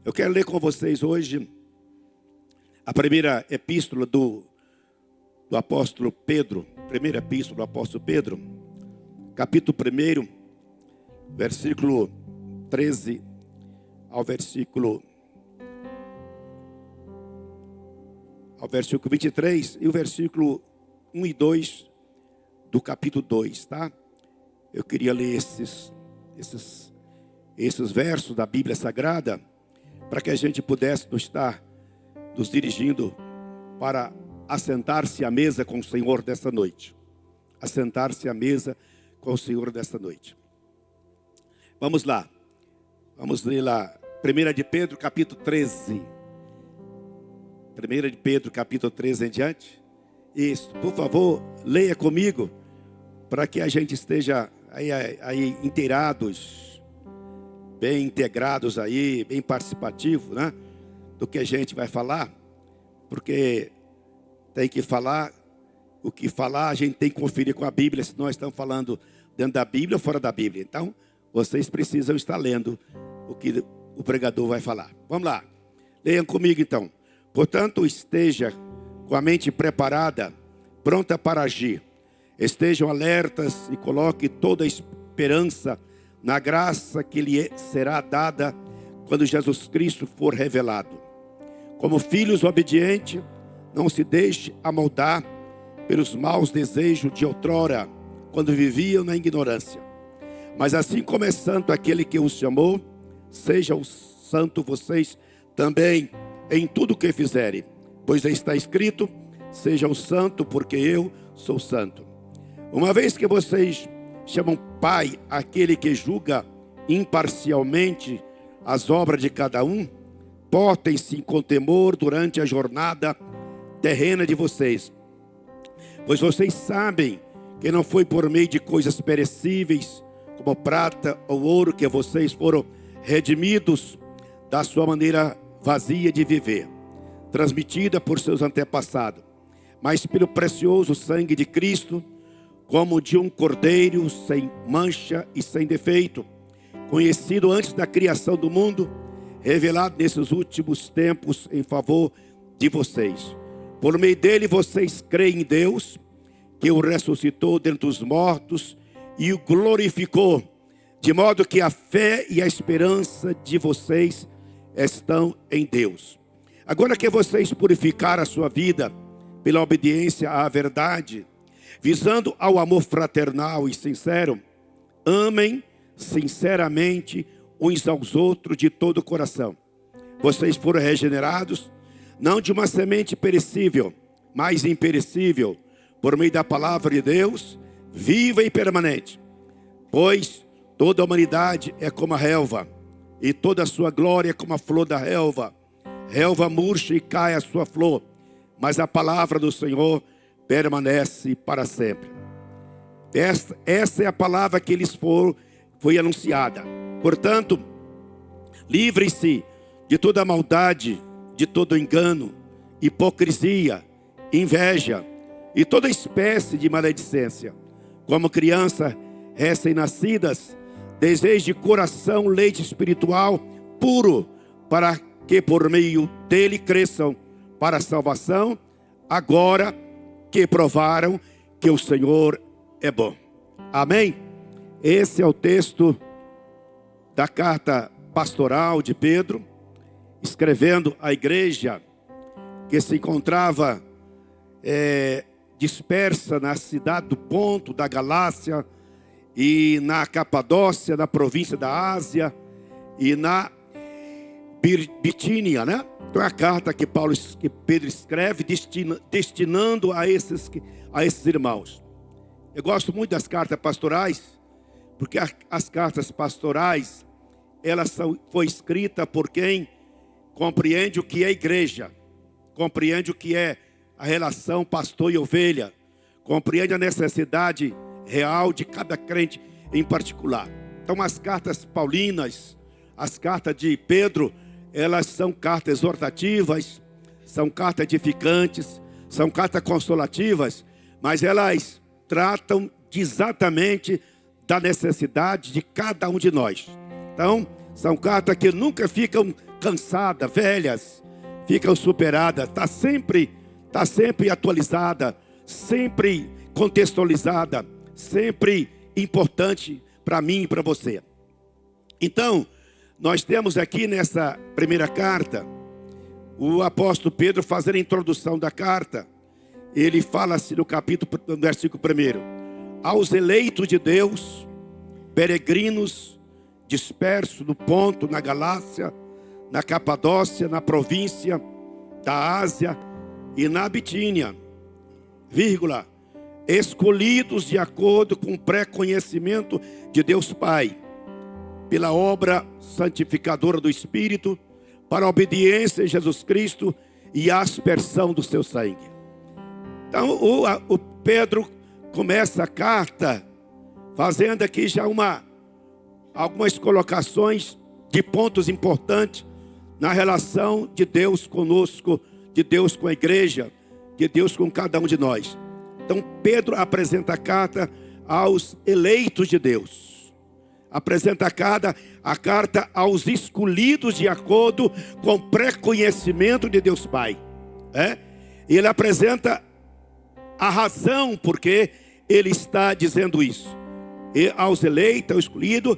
Eu quero ler com vocês hoje a primeira epístola do apóstolo Pedro. Primeira epístola do apóstolo Pedro, capítulo 1, versículo 13 ao versículo 23 e o versículo 1 e 2 do capítulo 2, tá? Eu queria ler esses versos da Bíblia Sagrada para que a gente pudesse estar nos dirigindo para assentar-se à mesa com o Senhor desta noite. Assentar-se à mesa com o Senhor desta noite. Vamos lá. Vamos ler lá. 1 de Pedro, capítulo 13. 1 de Pedro, capítulo 13 em diante. Isso. Por favor, leia comigo para que a gente esteja aí inteirados, bem integrados aí, bem participativos, né? Do que a gente vai falar. Porque tem que falar, o que falar a gente tem que conferir com a Bíblia, se nós estamos falando dentro da Bíblia ou fora da Bíblia. Então, vocês precisam estar lendo o que o pregador vai falar. Vamos lá, leiam comigo então. Portanto, esteja com a mente preparada, pronta para agir. Estejam alertas e coloque toda a esperança na graça que lhe será dada quando Jesus Cristo for revelado. Como filhos obedientes, não se deixe amoldar pelos maus desejos de outrora, quando viviam na ignorância. Mas assim como é santo aquele que os chamou, sejam santos vocês também em tudo o que fizerem. Pois está escrito, sejam santos porque eu sou santo. Uma vez que vocês chamam Pai aquele que julga imparcialmente as obras de cada um, portem-se com temor durante a jornada terrena de vocês. Pois vocês sabem que não foi por meio de coisas perecíveis, como prata ou ouro, que vocês foram redimidos da sua maneira vazia de viver, transmitida por seus antepassados, mas pelo precioso sangue de Cristo, como de um cordeiro sem mancha e sem defeito, conhecido antes da criação do mundo, revelado nesses últimos tempos em favor de vocês. Por meio dele vocês creem em Deus, que o ressuscitou dentre os mortos e o glorificou, de modo que a fé e a esperança de vocês estão em Deus. Agora que vocês purificaram a sua vida pela obediência à verdade, visando ao amor fraternal e sincero, amem sinceramente uns aos outros de todo o coração. Vocês foram regenerados, não de uma semente perecível, mas imperecível, por meio da palavra de Deus, viva e permanente. Pois toda a humanidade é como a relva, e toda a sua glória é como a flor da relva. Relva murcha e cai a sua flor, mas a palavra do Senhor permanece para sempre. Essa é a palavra que lhes foi anunciada. Portanto, livrem-se de toda maldade, de todo engano, hipocrisia, inveja e toda espécie de maledicência. Como crianças recém-nascidas, desejem de coração leite espiritual puro, para que por meio dele cresçam para a salvação, agora que provaram que o Senhor é bom. Amém? Esse é o texto da carta pastoral de Pedro, escrevendo à igreja que se encontrava dispersa na cidade do Ponto, da Galácia, e na Capadócia, na província da Ásia, e na Bitínia, né? Então é a carta que Pedro escreve, destinando a esses irmãos. Eu gosto muito das cartas pastorais, porque as cartas pastorais, foi escrita por quem compreende o que é igreja, compreende o que é a relação pastor e ovelha, compreende a necessidade real de cada crente em particular. Então as cartas paulinas, as cartas de Pedro, elas são cartas exortativas, são cartas edificantes, são cartas consolativas, mas elas tratam exatamente da necessidade de cada um de nós. Então, são cartas que nunca ficam cansadas, velhas, ficam superadas. Está sempre atualizada, sempre contextualizada, sempre importante para mim e para você. Então, nós temos aqui nessa primeira carta, o apóstolo Pedro fazendo a introdução da carta. Ele fala assim no versículo 1: aos eleitos de Deus, peregrinos, dispersos no Ponto, na Galácia, na Capadócia, na província da Ásia e na Bitínia, vírgula, escolhidos de acordo com o pré-conhecimento de Deus Pai, pela obra santificadora do Espírito, para a obediência a Jesus Cristo e a aspersão do seu sangue. Então o Pedro começa a carta fazendo aqui já algumas colocações de pontos importantes na relação de Deus conosco, de Deus com a igreja, de Deus com cada um de nós. Então Pedro apresenta a carta aos eleitos de Deus. Apresenta a carta aos escolhidos de acordo com o pré-conhecimento de Deus Pai. E ele apresenta a razão porque ele está dizendo isso. E aos eleitos, aos escolhidos,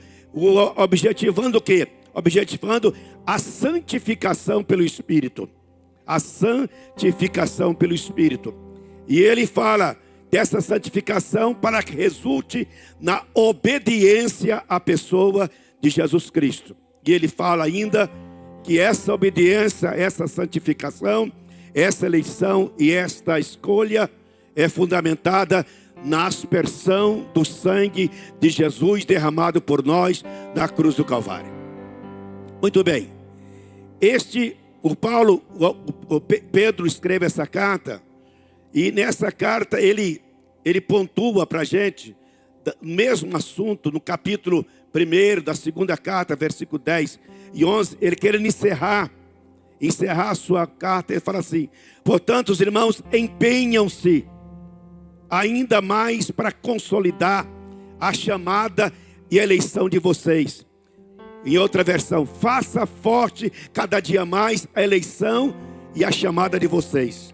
objetivando o quê? Objetivando a santificação pelo Espírito. A santificação pelo Espírito. E ele fala dessa santificação para que resulte na obediência à pessoa de Jesus Cristo. E ele fala ainda que essa obediência, essa santificação, essa eleição e esta escolha é fundamentada na aspersão do sangue de Jesus derramado por nós na cruz do Calvário. Muito bem. Pedro escreve essa carta, e nessa carta ele pontua para a gente o mesmo assunto no capítulo 1 da segunda carta, versículo 10 e 11, ele querendo encerrar a sua carta. Ele fala assim: portanto, os irmãos, empenham-se ainda mais para consolidar a chamada e a eleição de vocês. Em outra versão, faça forte cada dia mais a eleição e a chamada de vocês.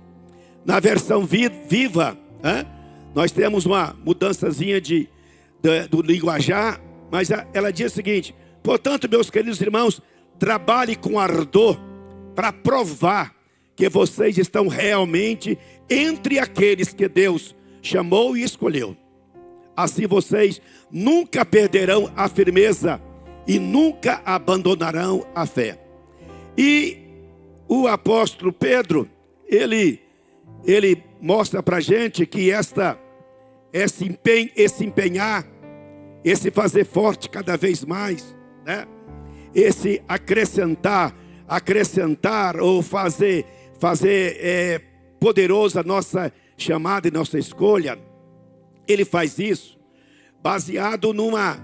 Na versão viva, nós temos uma mudançazinha do linguajar, mas ela diz o seguinte: portanto, meus queridos irmãos, trabalhe com ardor para provar que vocês estão realmente entre aqueles que Deus chamou e escolheu. Assim vocês nunca perderão a firmeza e nunca abandonarão a fé. E o apóstolo Pedro, ele mostra para a gente que esse empenhar, esse fazer forte cada vez mais, esse acrescentar ou fazer poderosa a nossa chamada e nossa escolha, ele faz isso baseado numa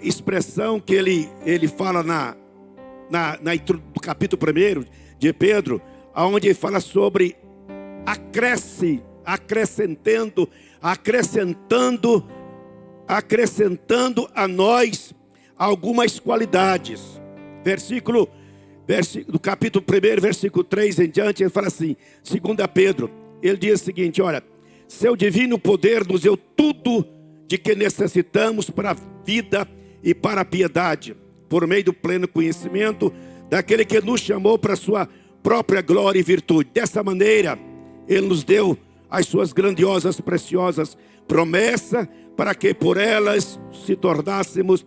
expressão que ele fala no capítulo 1 de Pedro, onde ele fala sobre acrescentando a nós algumas qualidades. Do capítulo 1, versículo 3 em diante, ele fala assim, 2 Pedro, ele diz o seguinte: olha, seu divino poder nos deu tudo de que necessitamos para a vida e para a piedade, por meio do pleno conhecimento daquele que nos chamou para a sua própria glória e virtude. Dessa maneira, ele nos deu as suas grandiosas, preciosas promessas, para que por elas se tornássemos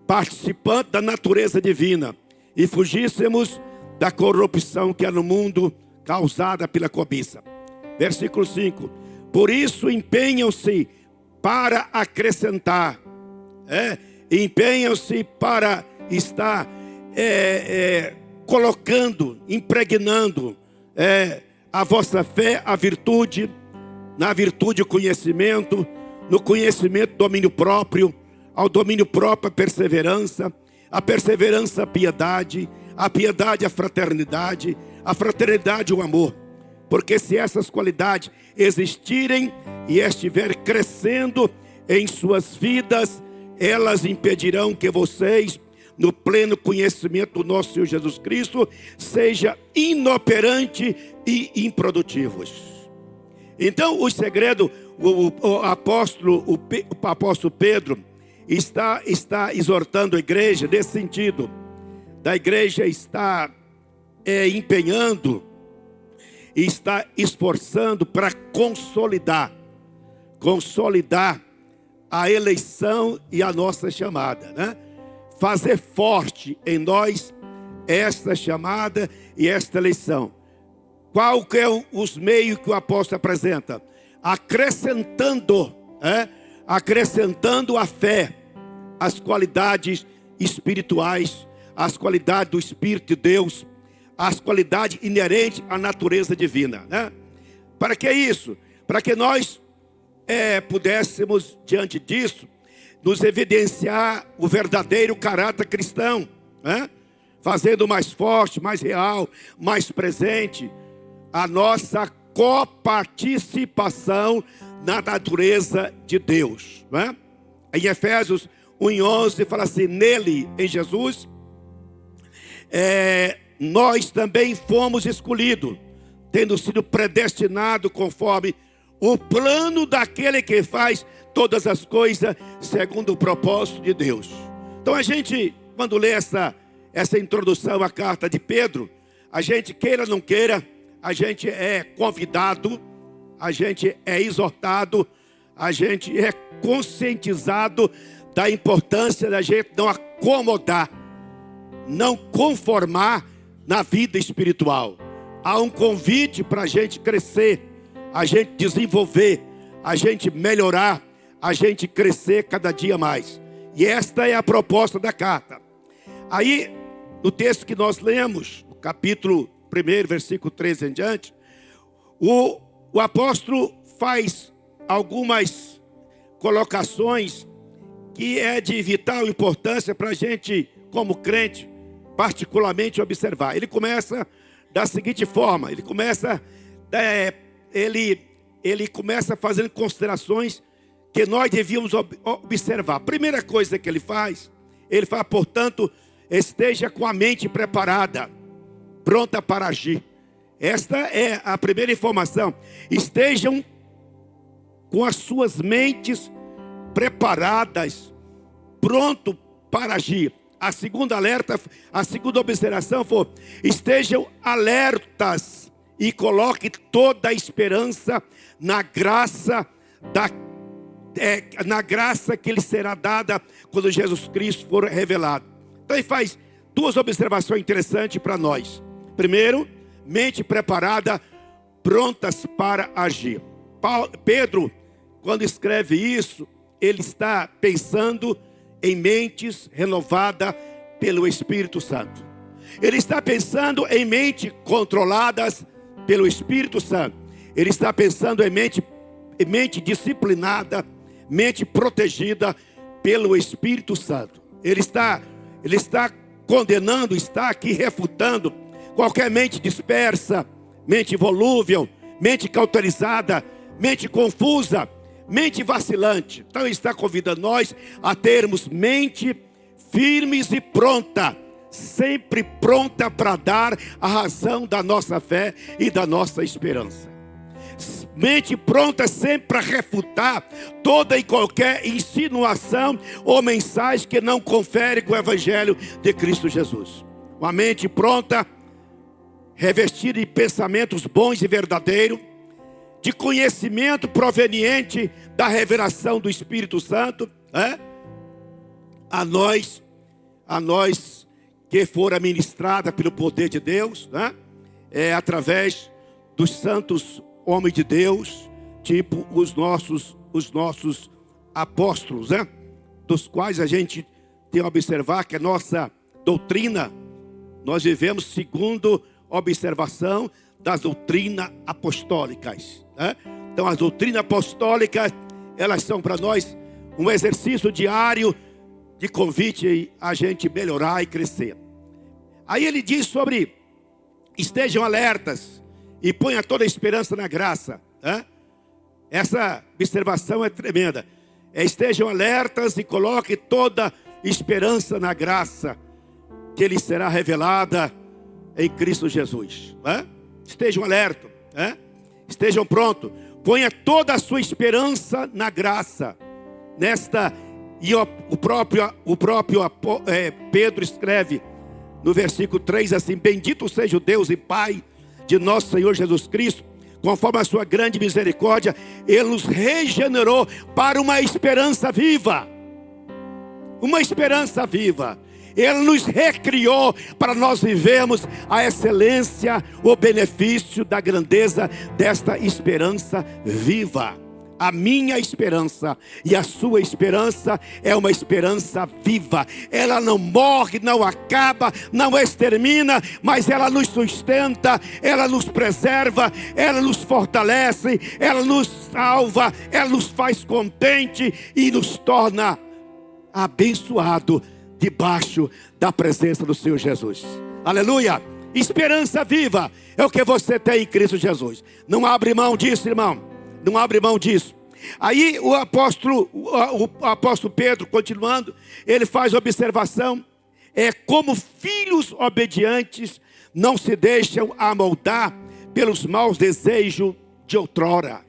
participantes da natureza divina e fugíssemos da corrupção que há no mundo causada pela cobiça. Versículo 5: por isso empenham-se para acrescentar, empenham-se para estar colocando, impregnando a vossa fé, a virtude, na virtude o conhecimento, no conhecimento domínio próprio, ao domínio próprio a perseverança a piedade, a piedade a fraternidade o amor. Porque se essas qualidades existirem e estiver crescendo em suas vidas, elas impedirão que vocês no pleno conhecimento do nosso Senhor Jesus Cristo, seja inoperante e improdutivos. Então, o segredo, o apóstolo Pedro está exortando a igreja nesse sentido, da igreja está empenhando e está esforçando para consolidar a eleição e a nossa chamada, né? Fazer forte em nós esta chamada e esta eleição. Qual que é os meios que o apóstolo apresenta? Acrescentando a fé, as qualidades espirituais, as qualidades do Espírito de Deus, as qualidades inerentes à natureza divina, né? Para que isso? Para que nós pudéssemos, diante disso, nos evidenciar o verdadeiro caráter cristão, né? Fazendo mais forte, mais real, mais presente a nossa coparticipação na natureza de Deus, né? Em Efésios 1:11 fala assim: nele, em Jesus, nós também fomos escolhidos, tendo sido predestinados conforme o plano daquele que faz todas as coisas segundo o propósito de Deus. Então a gente, quando lê essa introdução à carta de Pedro, a gente queira ou não queira, a gente é convidado, a gente é exortado, a gente é conscientizado da importância da gente não acomodar, não conformar na vida espiritual. Há um convite para a gente crescer, a gente desenvolver, a gente melhorar, a gente crescer cada dia mais. E esta é a proposta da carta. Aí, no texto que nós lemos, no capítulo 1, versículo 13 em diante, o apóstolo faz algumas colocações que é de vital importância para a gente, como crente, particularmente observar. Ele começa da seguinte forma: ele começa fazendo considerações que nós devíamos observar. A primeira coisa que ele fala, portanto, esteja com a mente preparada, pronta para agir. Esta é a primeira informação. Estejam com as suas mentes preparadas, pronto para agir. A segunda observação foi: estejam alertas e coloque toda a esperança na graça que lhe será dada quando Jesus Cristo for revelado. Então ele faz duas observações interessantes para nós. Primeiro, mente preparada, prontas para agir. Pedro, quando escreve isso, ele está pensando em mentes renovadas pelo Espírito Santo. Ele está pensando em mentes controladas pelo Espírito Santo. Ele está pensando em mente disciplinada, mente protegida pelo Espírito Santo. Ele está condenando, está aqui refutando qualquer mente dispersa, mente volúvel, mente cauterizada, mente confusa, mente vacilante. Então ele está convidando nós a termos mente firmes e pronta, sempre pronta para dar a razão da nossa fé e da nossa esperança. Mente pronta sempre para refutar toda e qualquer insinuação ou mensagem que não confere com o Evangelho de Cristo Jesus. Uma mente pronta, revestida de pensamentos bons e verdadeiros, de conhecimento proveniente da revelação do Espírito Santo, a nós que for ministrada pelo poder de Deus, através dos santos homens de Deus, tipo os nossos apóstolos, dos quais a gente tem a observar que a nossa doutrina, nós vivemos segundo observação das doutrinas apostólicas. Então as doutrinas apostólicas, elas são para nós um exercício diário de convite a gente melhorar e crescer. Aí ele diz sobre: estejam alertas e ponha toda a esperança na graça. Essa observação é tremenda. Estejam alertas e coloque toda esperança na graça. que lhes será revelada em Cristo Jesus. Estejam alertos, estejam prontos. Ponha toda a sua esperança na graça. E o próprio Pedro escreve no versículo 3 assim: bendito seja o Deus e Pai de nosso Senhor Jesus Cristo, conforme a sua grande misericórdia, Ele nos regenerou para uma esperança viva. Uma esperança viva. Ele nos recriou para nós vivermos a excelência, o benefício da grandeza desta esperança viva. A minha esperança e a sua esperança é uma esperança viva. Ela não morre, não acaba, não extermina, mas ela nos sustenta, ela nos preserva, ela nos fortalece, ela nos salva, ela nos faz contente e nos torna abençoado debaixo da presença do Senhor Jesus. Aleluia! Esperança viva é o que você tem em Cristo Jesus. Não abre mão disso, irmão. Não abre mão disso. Aí o apóstolo Pedro, continuando, ele faz observação: como filhos obedientes, não se deixam amoldar pelos maus desejos de outrora.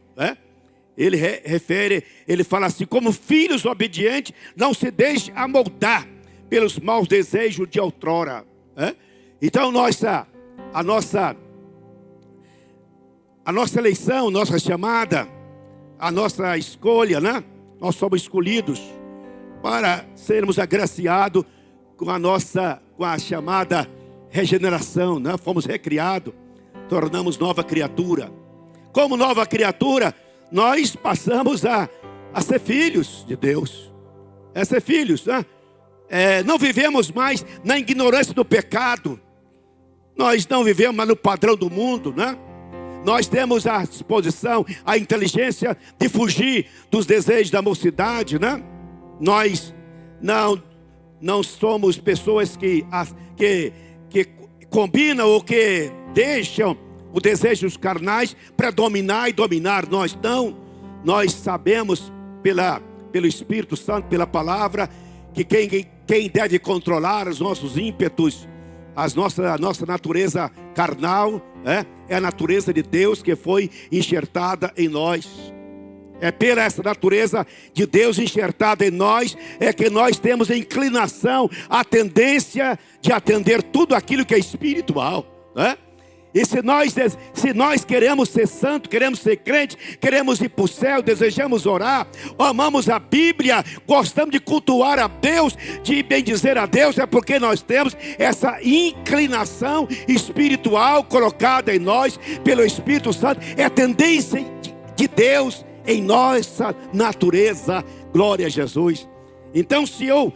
Ele fala assim: como filhos obedientes, não se deixem amoldar pelos maus desejos de outrora. Então a nossa eleição, nossa chamada, a nossa escolha, nós somos escolhidos para sermos agraciados com a chamada regeneração, Fomos recriados, tornamos nova criatura. Como nova criatura, nós passamos a ser filhos de Deus, a ser filhos, não vivemos mais na ignorância do pecado. Nós não vivemos mais no padrão do mundo, Nós temos a disposição, a inteligência de fugir dos desejos da mocidade, Nós não somos pessoas que combinam ou que deixam os desejos carnais predominar e dominar nós. Não, nós sabemos pelo Espírito Santo, pela palavra, que quem deve controlar os nossos ímpetos, a nossa natureza carnal, é a natureza de Deus que foi enxertada em nós. É pela essa natureza de Deus enxertada em nós, é que nós temos a inclinação, a tendência de atender tudo aquilo que é espiritual. E se nós queremos ser santo, queremos ser crente, queremos ir para o céu, desejamos orar, amamos a Bíblia, gostamos de cultuar a Deus, de bendizer a Deus, é porque nós temos essa inclinação espiritual colocada em nós pelo Espírito Santo. É a tendência de Deus em nossa natureza. Glória a Jesus. Então se eu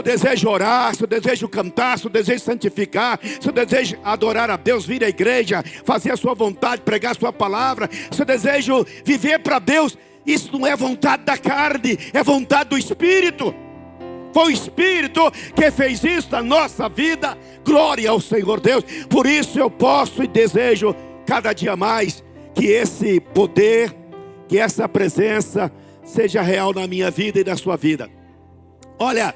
desejo orar, se eu desejo cantar, se eu desejo santificar, se eu desejo adorar a Deus, vir à igreja, fazer a sua vontade, pregar a sua palavra, se eu desejo viver para Deus, isso não é vontade da carne, é vontade do Espírito. Foi o Espírito que fez isso na nossa vida. Glória ao Senhor Deus. Por isso eu posso e desejo cada dia mais que esse poder, que essa presença seja real na minha vida e na sua vida. Olha,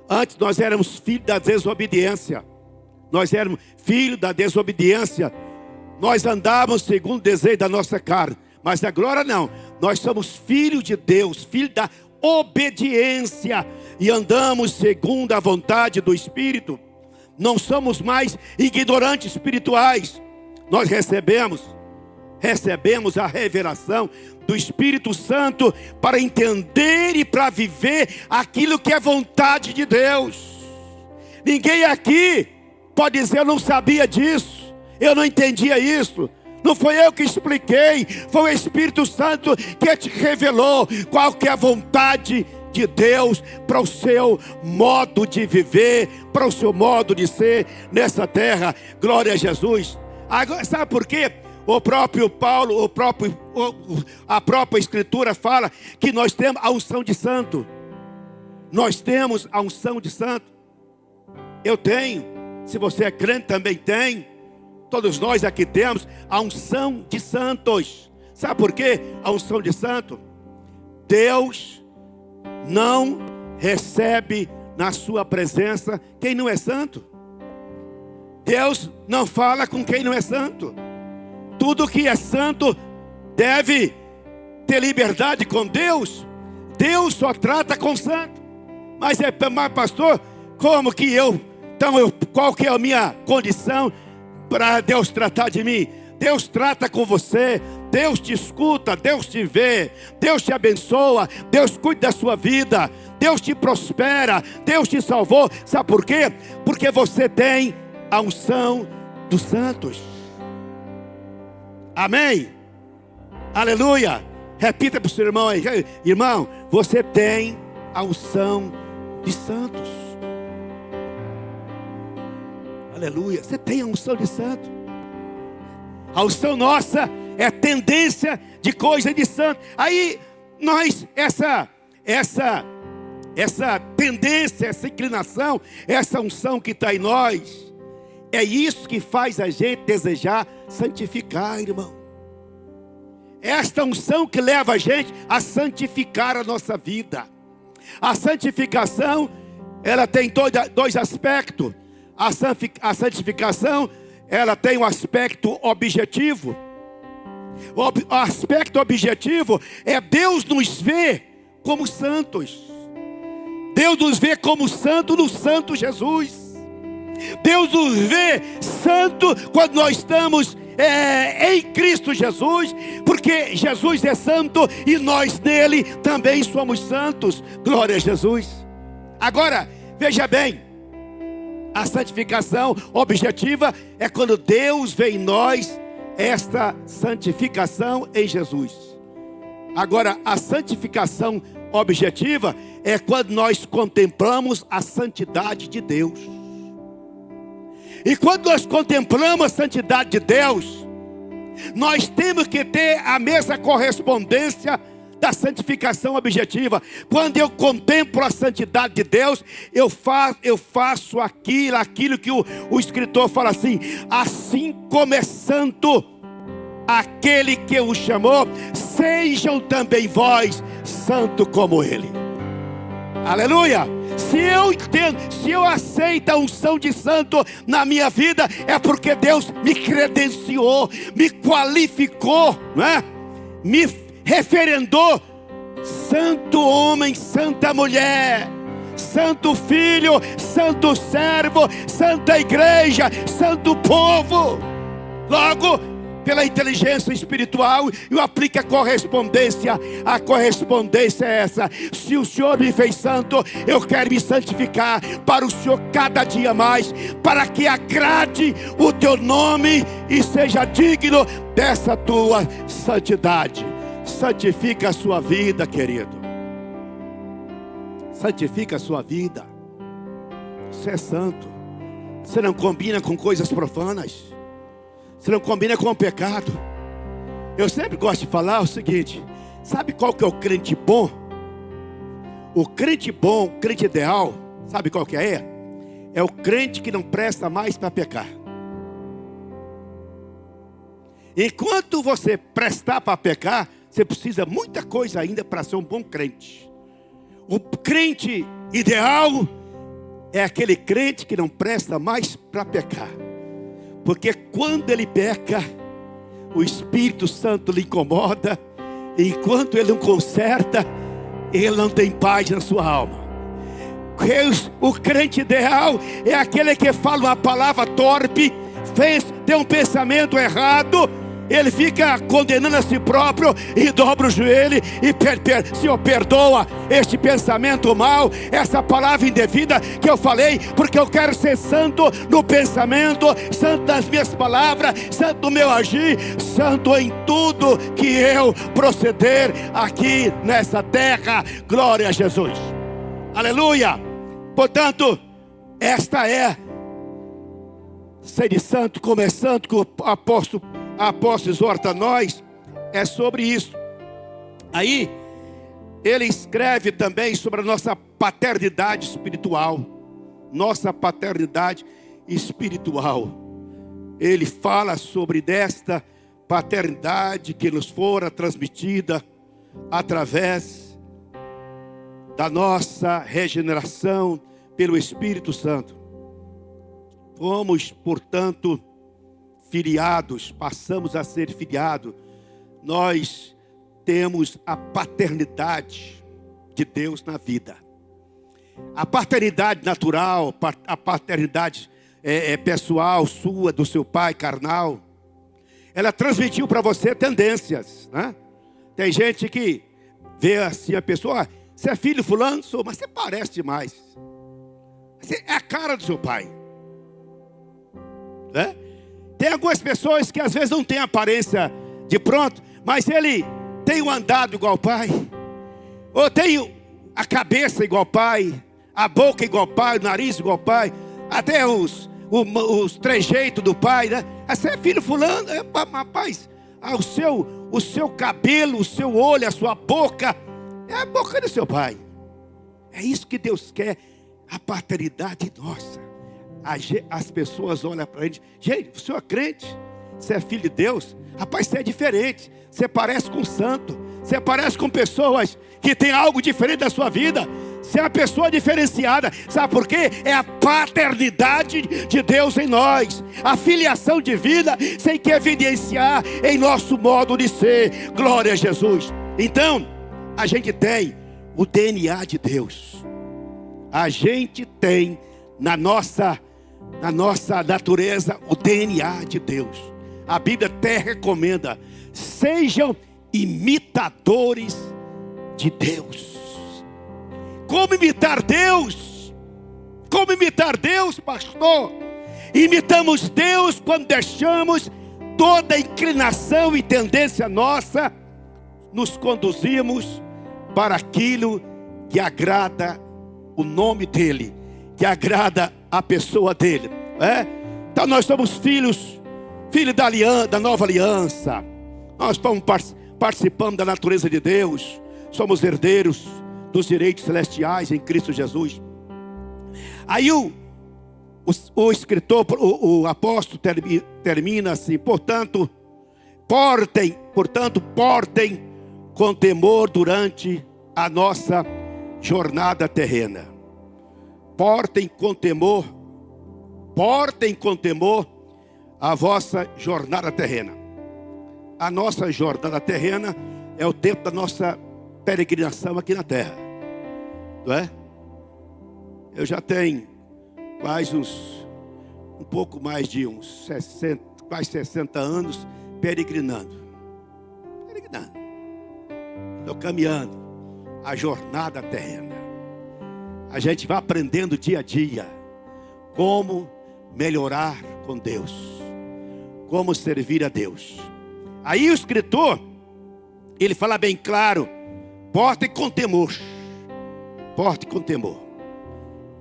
antes nós éramos filhos da desobediência. Nós éramos filhos da desobediência. Nós andávamos segundo o desejo da nossa carne. Mas agora não. Nós somos filhos de Deus, filhos da obediência. E andamos segundo a vontade do Espírito. Não somos mais ignorantes espirituais. Nós recebemos a revelação do Espírito Santo para entender e para viver aquilo que é vontade de Deus. Ninguém aqui pode dizer: eu não sabia disso, eu não entendia isso. Não foi eu que expliquei, foi o Espírito Santo que te revelou qual que é a vontade de Deus para o seu modo de viver, para o seu modo de ser nessa terra. Glória a Jesus. Agora, sabe por quê? O próprio Paulo, a própria Escritura fala que nós temos a unção de santo. Nós temos a unção de santo. Eu tenho, se você é crente também tem. Todos nós aqui temos a unção de santos. Sabe por quê? A unção de santo. Deus não recebe na sua presença quem não é santo. Deus não fala com quem não é santo. Tudo que é santo deve ter liberdade com Deus. Deus só trata com santo. Mas pastor, como que qual que é a minha condição para Deus tratar de mim? Deus trata com você, Deus te escuta, Deus te vê, Deus te abençoa, Deus cuida da sua vida, Deus te prospera, Deus te salvou. Sabe por quê? Porque você tem a unção dos santos. Amém? Aleluia. Repita para o seu irmão aí: irmão, você tem a unção de santos. Aleluia. Você tem a unção de santo. A unção nossa é tendência de coisa de santo. Aí nós, essa tendência, essa inclinação, essa unção que está em nós, é isso que faz a gente desejar santificar, irmão. Esta unção que leva a gente a santificar a nossa vida. A santificação, ela tem dois aspectos. A santificação, ela tem um aspecto objetivo. O aspecto objetivo é Deus nos vê como santos. Deus nos vê como santo no santo Jesus. Deus nos vê santo quando nós estamos em Cristo Jesus, porque Jesus é santo e nós nele também somos santos. Glória a Jesus. Agora, veja bem, a santificação objetiva é quando Deus vê em nós esta santificação em Jesus. Agora, a santificação objetiva é quando nós contemplamos a santidade de Deus. E quando nós contemplamos a santidade de Deus, nós temos que ter a mesma correspondência da santificação objetiva. Quando eu contemplo a santidade de Deus, eu faço aquilo que o escritor fala assim: assim como é santo aquele que o chamou, sejam também vós santo como ele. Aleluia. Se eu entendo, se eu aceito a unção de santo na minha vida, é porque Deus me credenciou, me qualificou, né? Me referendou santo homem, santa mulher, santo filho, santo servo, santa igreja, santo povo. Logo, pela inteligência espiritual, eu aplico a correspondência. A correspondência é essa: se o Senhor me fez santo, eu quero me santificar para o Senhor cada dia mais, para que agrade o teu nome e seja digno dessa tua santidade. Santifica a sua vida, querido. Santifica a sua vida. Você é santo. Você não combina com coisas profanas. Você não combina com o pecado. Eu sempre gosto de falar o seguinte: sabe qual que é o crente bom? O crente bom, o crente ideal, sabe qual que é? É o crente que não presta mais para pecar. Enquanto você prestar para pecar, você precisa muita coisa ainda para ser um bom crente. O crente ideal é aquele crente que não presta mais para pecar. Porque quando ele peca, o Espírito Santo lhe incomoda. E enquanto ele não conserta, ele não tem paz na sua alma. O crente ideal é aquele que fala uma palavra torpe, tem um pensamento errado, ele fica condenando a si próprio e dobra o joelho e Senhor, perdoa este pensamento mal, essa palavra indevida que eu falei, porque eu quero ser santo no pensamento, santo nas minhas palavras, santo no meu agir, santo em tudo que eu proceder aqui nessa terra. Glória a Jesus. Aleluia. Portanto, esta é ser santo, como é santo, que o apóstolo exorta a nós, é sobre isso. Aí, ele escreve também sobre a nossa paternidade espiritual. Nossa paternidade espiritual. Ele fala sobre desta paternidade que nos fora transmitida através da nossa regeneração pelo Espírito Santo. Fomos, portanto, filiados, passamos a ser filiados. Nós temos a paternidade de Deus na vida. A paternidade natural, a paternidade pessoal sua, do seu pai carnal, ela transmitiu para você tendências, né? Tem gente que vê assim a pessoa, você é filho fulano? Sou, mas você parece demais. Você é a cara do seu pai, né? Tem algumas pessoas que às vezes não têm aparência de pronto, mas ele tem o andado igual ao pai, ou tem a cabeça igual ao pai, a boca igual ao pai, o nariz igual ao pai, até os trejeitos do pai, né? Você é filho fulano, rapaz, o seu cabelo, o seu olho, a sua boca, é a boca do seu pai. É isso que Deus quer, a paternidade nossa. As pessoas olham para a gente, o senhor é crente, você é filho de Deus, rapaz, você é diferente, você parece com um santo, você parece com pessoas que têm algo diferente da sua vida. Você é uma pessoa diferenciada. Sabe por quê? É a paternidade de Deus em nós. A filiação divina tem que evidenciar em nosso modo de ser. Glória a Jesus. Então, a gente tem o DNA de Deus. A gente tem na nossa natureza o DNA de Deus. A Bíblia até recomenda: sejam imitadores de Deus. Como imitar Deus? Como imitar Deus, pastor? Imitamos Deus quando deixamos toda a inclinação e tendência nossa, nos conduzimos para aquilo que agrada o nome dEle, que agrada a pessoa dEle. Então nós somos filhos da nova aliança. Nós participamos da natureza de Deus. Somos herdeiros dos direitos celestiais em Cristo Jesus. Aí o escritor, o apóstolo termina assim: portanto, portem com temor durante a nossa jornada terrena. Portem com temor a vossa jornada terrena. A nossa jornada terrena é o tempo da nossa peregrinação aqui na terra, não é? Eu já tenho um pouco mais de uns 60, quase 60 anos peregrinando. Estou caminhando a jornada terrena. A gente vai aprendendo dia a dia como melhorar com Deus, como servir a Deus. Aí o escritor, ele fala bem claro: portem com temor. Porte com temor.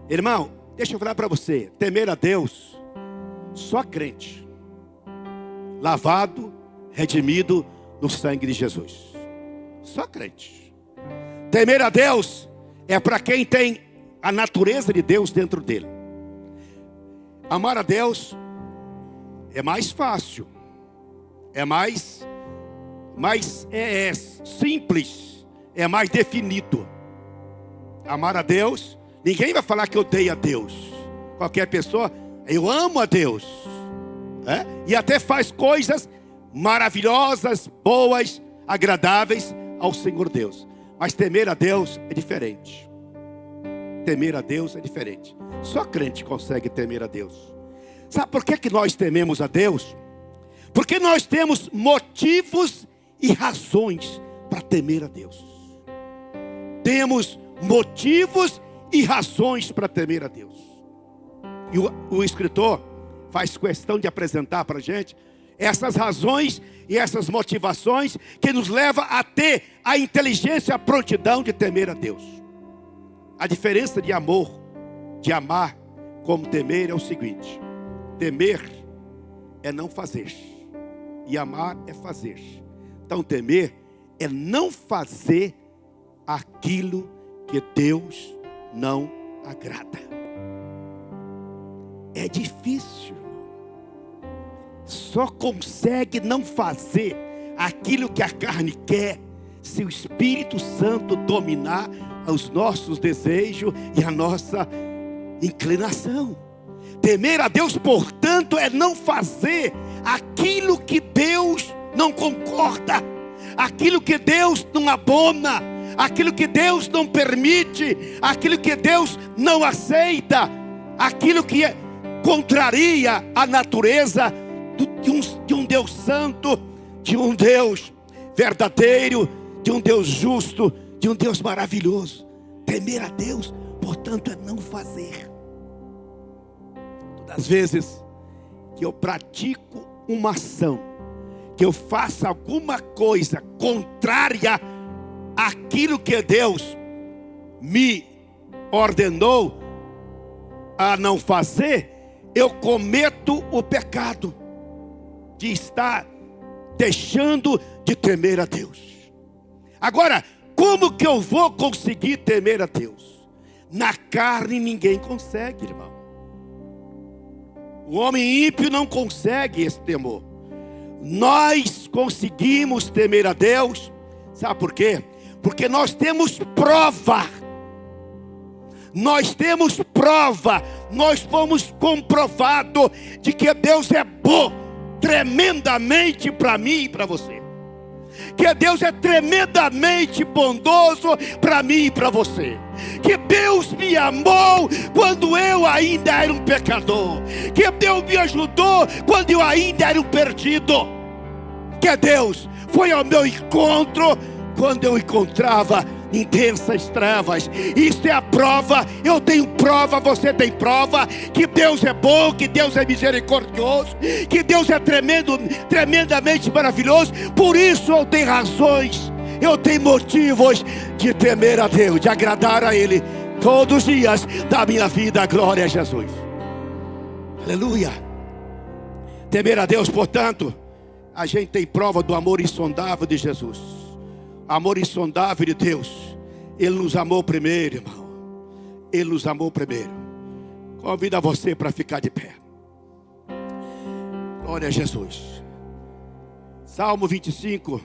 Irmão, deixa eu falar para você: temer a Deus, só crente, lavado, redimido no sangue de Jesus. Só crente. Temer a Deus é para quem tem a natureza de Deus dentro dele. Amar a Deus é mais fácil, é mais simples, é mais definido. Amar a Deus, ninguém vai falar que odeia a Deus. Qualquer pessoa, eu amo a Deus, e até faz coisas maravilhosas, boas, agradáveis ao Senhor Deus. Mas temer a Deus é diferente. Temer a Deus é diferente. Só crente consegue temer a Deus. Sabe por que nós tememos a Deus? Porque nós temos motivos e razões para temer a Deus. Temos motivos e razões para temer a Deus. E o escritor faz questão de apresentar para a gente essas razões e essas motivações que nos levam a ter a inteligência e a prontidão de temer a Deus. A diferença de amor, de amar como temer é o seguinte: temer é não fazer, e amar é fazer. Então temer é não fazer aquilo que Deus não agrada. É difícil. Só consegue não fazer aquilo que a carne quer se o Espírito Santo dominar os nossos desejos e a nossa inclinação. Temer a Deus, portanto, é não fazer aquilo que Deus não concorda, aquilo que Deus não abona, aquilo que Deus não permite, aquilo que Deus não aceita, aquilo que contraria a natureza de um Deus santo, de um Deus verdadeiro, de um Deus justo, de um Deus maravilhoso. Temer a Deus, portanto, é não fazer. Todas as vezes que eu pratico uma ação, que eu faça alguma coisa contrária àquilo que Deus me ordenou a não fazer, eu cometo o pecado de estar deixando de temer a Deus. Agora, como que eu vou conseguir temer a Deus? Na carne ninguém consegue, irmão. O homem ímpio não consegue esse temor. Nós conseguimos temer a Deus. Sabe por quê? Porque nós temos prova. Nós temos prova. Nós fomos comprovados de que Deus é bom tremendamente para mim e para você. Que Deus é tremendamente bondoso para mim e para você. Que Deus me amou quando eu ainda era um pecador. Que Deus me ajudou quando eu ainda era um perdido. Que Deus foi ao meu encontro quando eu encontrava em densas trevas. Isto é a prova. Eu tenho prova, você tem prova. Que Deus é bom, que Deus é misericordioso, que Deus é tremendamente maravilhoso. Por isso eu tenho razões, eu tenho motivos de temer a Deus, de agradar a Ele todos os dias da minha vida. Glória a Jesus. Aleluia. Temer a Deus, portanto, a gente tem prova do amor insondável de Jesus. Amor insondável de Deus. Ele nos amou primeiro, irmão. Ele nos amou primeiro. Convido a você para ficar de pé. Glória a Jesus. Salmo 25,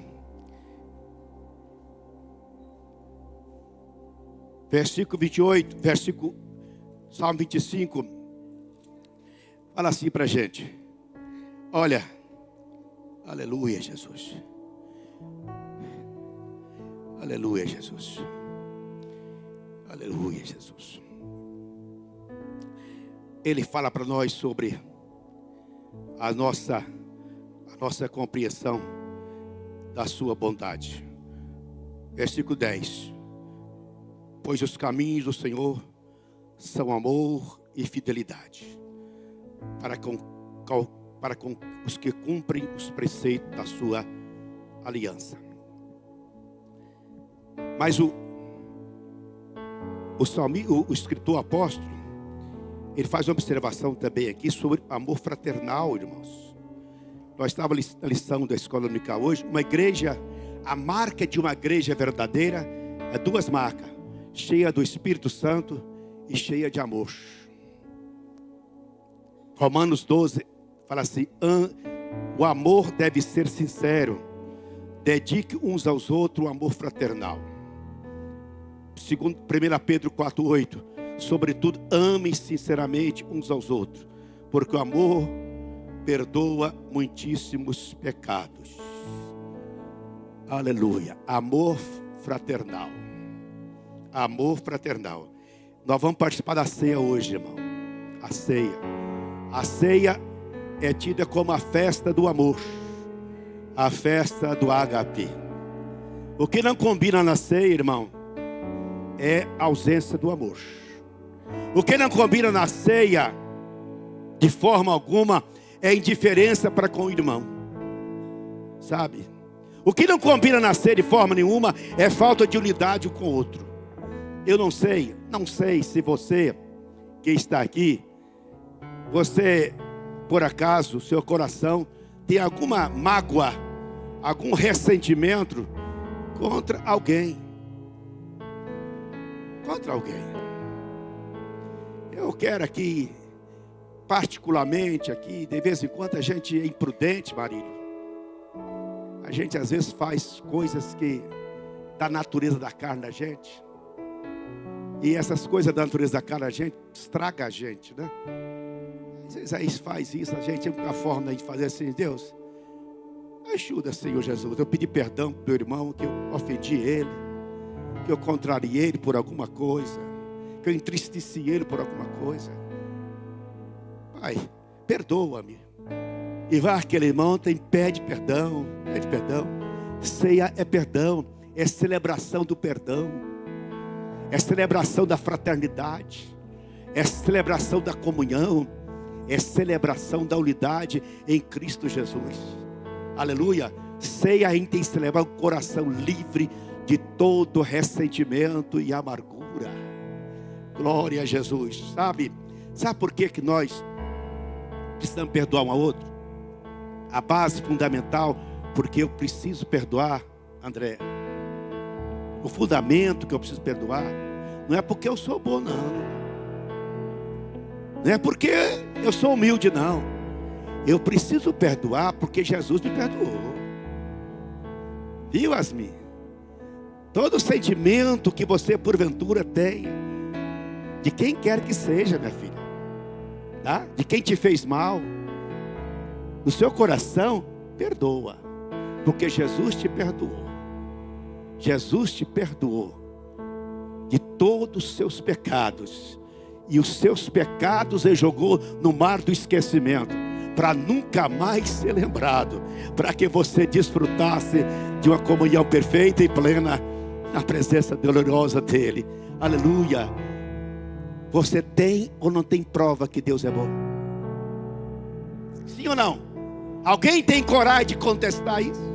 versículo 28, Salmo 25, fala assim para a gente. Olha, aleluia, Jesus. Aleluia, Jesus. Aleluia, Jesus. Ele fala para nós sobre a nossa compreensão da sua bondade. Versículo 10. Pois os caminhos do Senhor são amor e fidelidade para com os que cumprem os preceitos da sua aliança. Mas o escritor apóstolo, ele faz uma observação também aqui sobre amor fraternal, irmãos. Nós estávamos na lição da escola dominical hoje. Uma igreja, a marca de uma igreja verdadeira é duas marcas: cheia do Espírito Santo e cheia de amor. Romanos 12 fala assim: o amor deve ser sincero, dedique uns aos outros o amor fraternal. Segundo 1 Pedro 4:8, sobretudo amem sinceramente uns aos outros, porque o amor perdoa muitíssimos pecados. Aleluia. Amor fraternal. Amor fraternal. Nós vamos participar da ceia hoje, irmão. A ceia. A ceia é tida como a festa do amor, a festa do ágape. O que não combina na ceia, irmão, é a ausência do amor. O que não combina na ceia, de forma alguma, é indiferença para com o irmão. Sabe? O que não combina na ceia de forma nenhuma é falta de unidade um com o outro. Eu não sei se você que está aqui, você, por acaso, seu coração tem alguma mágoa, algum ressentimento contra alguém. Contra alguém. Eu quero aqui, particularmente aqui, de vez em quando a gente é imprudente, marido. A gente às vezes faz coisas que da natureza da carne da gente. E essas coisas da natureza da carne, a gente estraga a gente, né? Às vezes aí faz isso, a gente tem uma forma de fazer assim: Deus, ajuda, Senhor Jesus. Eu pedi perdão para o meu irmão, que eu ofendi ele, que eu contrariei ele por alguma coisa, que eu entristeci ele por alguma coisa. Pai, perdoa-me. E vai aquele irmão, pede perdão, pede perdão. Ceia é perdão, é celebração do perdão, é celebração da fraternidade, é celebração da comunhão, é celebração da unidade em Cristo Jesus. Aleluia. Ceia a gente tem que celebrar um coração livre de todo ressentimento e amargura. Glória a Jesus. Sabe por que nós precisamos perdoar um ao outro? A base fundamental, porque eu preciso perdoar, André. O fundamento que eu preciso perdoar não é porque eu sou bom, não. Não é porque eu sou humilde, não. Eu preciso perdoar porque Jesus me perdoou. Viu, Asmi? Todo sentimento que você porventura tem, de quem quer que seja, minha filha, tá? De quem te fez mal, no seu coração, perdoa, porque Jesus te perdoou. Jesus te perdoou de todos os seus pecados, e os seus pecados ele jogou no mar do esquecimento, para nunca mais ser lembrado, para que você desfrutasse de uma comunhão perfeita e plena na presença gloriosa dele. Aleluia. Você tem ou não tem prova que Deus é bom? Sim ou não? Alguém tem coragem de contestar isso?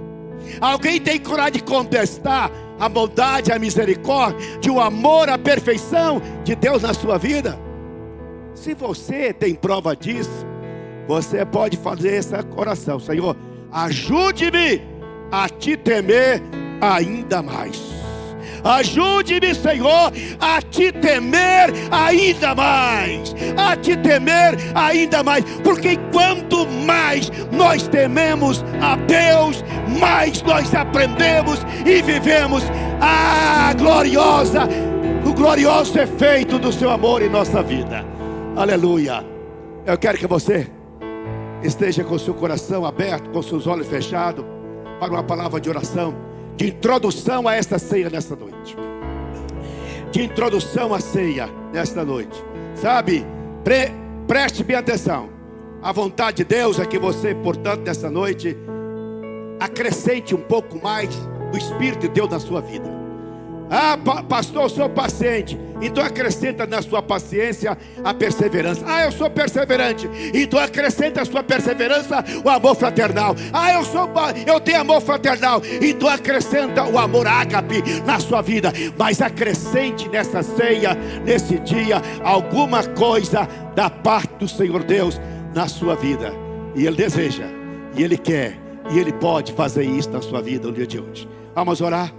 Alguém tem coragem de contestar a bondade, a misericórdia, o amor, a perfeição de Deus na sua vida? Se você tem prova disso, você pode fazer essa oração: Senhor, ajude-me a te temer ainda mais. Ajude-me, Senhor, a te temer ainda mais. A te temer ainda mais. Porque quanto mais nós tememos a Deus, mais nós aprendemos e vivemos o glorioso efeito do seu amor em nossa vida. Aleluia. Eu quero que você esteja com o seu coração aberto, com seus olhos fechados, para uma palavra de oração, de introdução a esta ceia nesta noite. De introdução à ceia nesta noite. Sabe, preste bem atenção. A vontade de Deus é que você, portanto, nessa noite, acrescente um pouco mais do Espírito de Deus na sua vida. Ah, pastor, eu sou paciente. Então acrescenta na sua paciência a perseverança. Ah, eu sou perseverante. Então acrescenta a sua perseverança o amor fraternal. Ah, eu tenho amor fraternal. Então acrescenta o amor ágape na sua vida. Mas acrescente nessa ceia, nesse dia, alguma coisa da parte do Senhor Deus na sua vida. E Ele deseja, e Ele quer, e Ele pode fazer isso na sua vida no dia de hoje. Vamos orar?